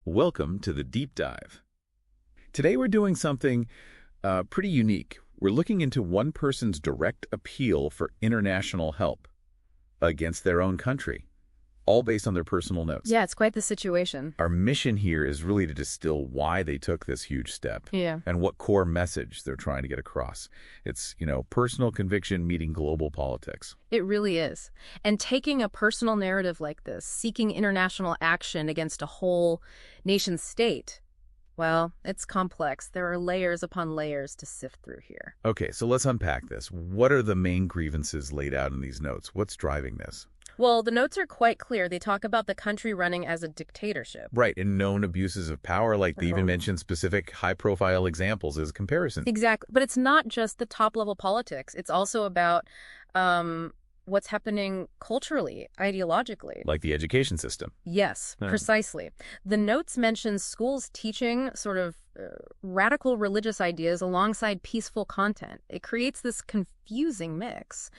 Welcome to the Deep Dive. Today we're doing something pretty unique. We're looking into one person's direct appeal for international help against their own country, all based on their personal notes. Yeah, it's quite the situation. Our mission here is really to distill why they took this huge step Yeah. and what core message they're trying to get across. It's, personal conviction meeting global politics. It really is. And taking a personal narrative like this, seeking international action against a whole nation state, well, it's complex. There are layers upon layers to sift through here. Okay, so let's unpack this. What are the main grievances laid out in these notes? What's driving this? Well, the notes are quite clear. They talk about the country running as a dictatorship. Right, and known abuses of power, like they even Oh. mention specific high-profile examples as a comparison. Exactly. But it's not just the top-level politics. It's also about what's happening culturally, ideologically. Like the education system. Yes, Yeah. precisely. The notes mention schools teaching sort of radical religious ideas alongside peaceful content. It creates this confusing mix.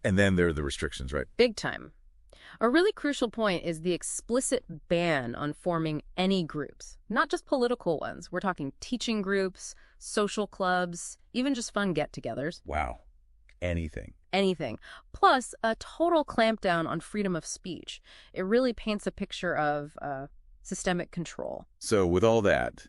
And then there are the restrictions, right? Big time. A really crucial point is the explicit ban on forming any groups, not just political ones. We're talking teaching groups, social clubs, even just fun get-togethers. Wow. Anything. Anything. Plus, a total clampdown on freedom of speech. It really paints a picture of systemic control. So with all that,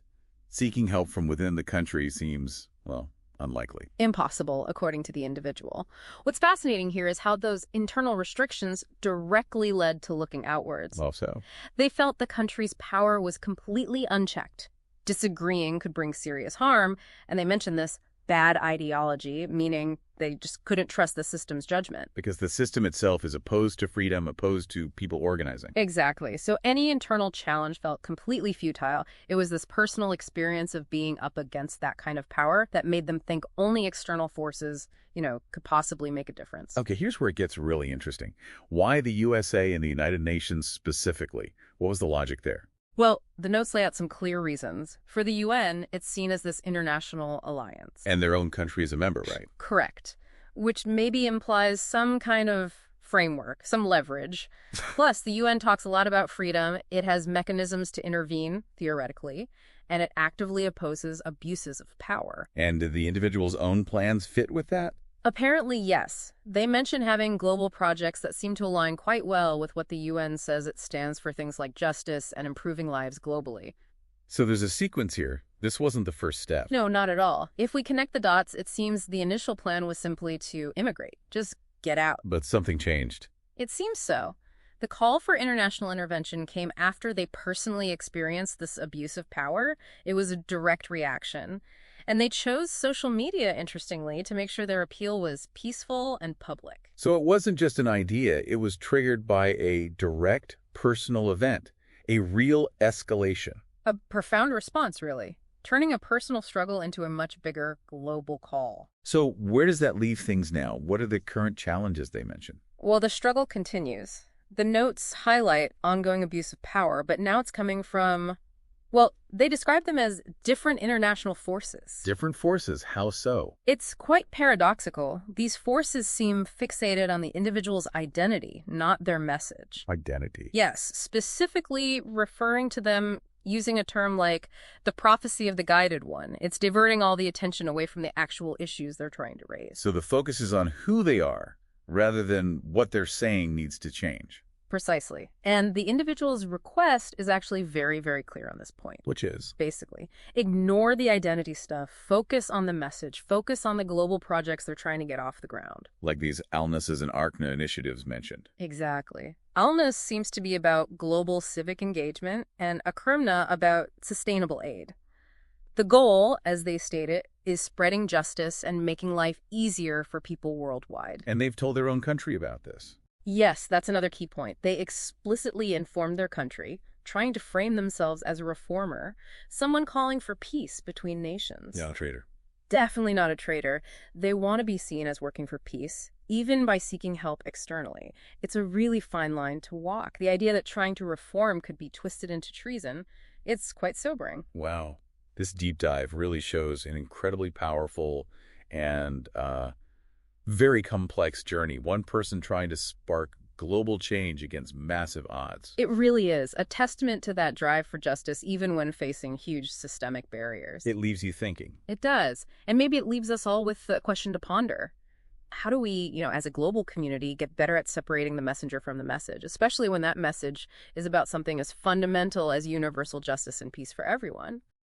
seeking help from within the country seems, well, unlikely. Impossible, according to the individual. What's fascinating here is how those internal restrictions directly led to looking outwards. Well, so. They felt the country's power was completely unchecked. Disagreeing could bring serious harm, and they mentioned this bad ideology, meaning they just couldn't trust the system's judgment. Because the system itself is opposed to freedom, opposed to people organizing. Exactly. So any internal challenge felt completely futile. It was this personal experience of being up against that kind of power that made them think only external forces, could possibly make a difference. Okay, here's where it gets really interesting. Why the USA and the United Nations specifically? What was the logic there? Well, the notes lay out some clear reasons. For the UN, it's seen as this international alliance. And their own country is a member, right? Correct. Which maybe implies some kind of framework, some leverage. Plus, the UN talks a lot about freedom. It has mechanisms to intervene, theoretically, and it actively opposes abuses of power. And did the individual's own plans fit with that? Apparently, yes. They mention having global projects that seem to align quite well with what the UN says it stands for, things like justice and improving lives globally. So there's a sequence here. This wasn't the first step. No, not at all. If we connect the dots, it seems the initial plan was simply to immigrate. Just get out. But something changed. It seems so. The call for international intervention came after they personally experienced this abuse of power. It was a direct reaction. And they chose social media, interestingly, to make sure their appeal was peaceful and public. So it wasn't just an idea. It was triggered by a direct personal event, a real escalation. A profound response, really, turning a personal struggle into a much bigger global call. So where does that leave things now? What are the current challenges they mention? Well, the struggle continues. The notes highlight ongoing abuse of power, but now it's coming from, well, they describe them as different international forces. Different forces. How so? It's quite paradoxical. These forces seem fixated on the individual's identity, not their message. Identity. Yes, specifically referring to them using a term like the prophecy of the guided one. It's diverting all the attention away from the actual issues they're trying to raise. So the focus is on who they are rather than what they're saying needs to change. Precisely. And the individual's request is actually very, very clear on this point. Which is? Basically, ignore the identity stuff, focus on the message, focus on the global projects they're trying to get off the ground. Like these ALNUS's and ARCNA initiatives mentioned. Exactly. ALNUS seems to be about global civic engagement and ACRIMNA about sustainable aid. The goal, as they state it, is spreading justice and making life easier for people worldwide. And they've told their own country about this. Yes, that's another key point. They explicitly informed their country, trying to frame themselves as a reformer, someone calling for peace between nations. Yeah, traitor. Definitely not a traitor. They want to be seen as working for peace, even by seeking help externally. It's a really fine line to walk. The idea that trying to reform could be twisted into treason, it's quite sobering. Wow. This deep dive really shows an incredibly powerful and very complex journey. One person trying to spark global change against massive odds. It really is a testament to that drive for justice, even when facing huge systemic barriers. It leaves you thinking. It does. And maybe it leaves us all with the question to ponder. How do we, as a global community, get better at separating the messenger from the message, especially when that message is about something as fundamental as universal justice and peace for everyone?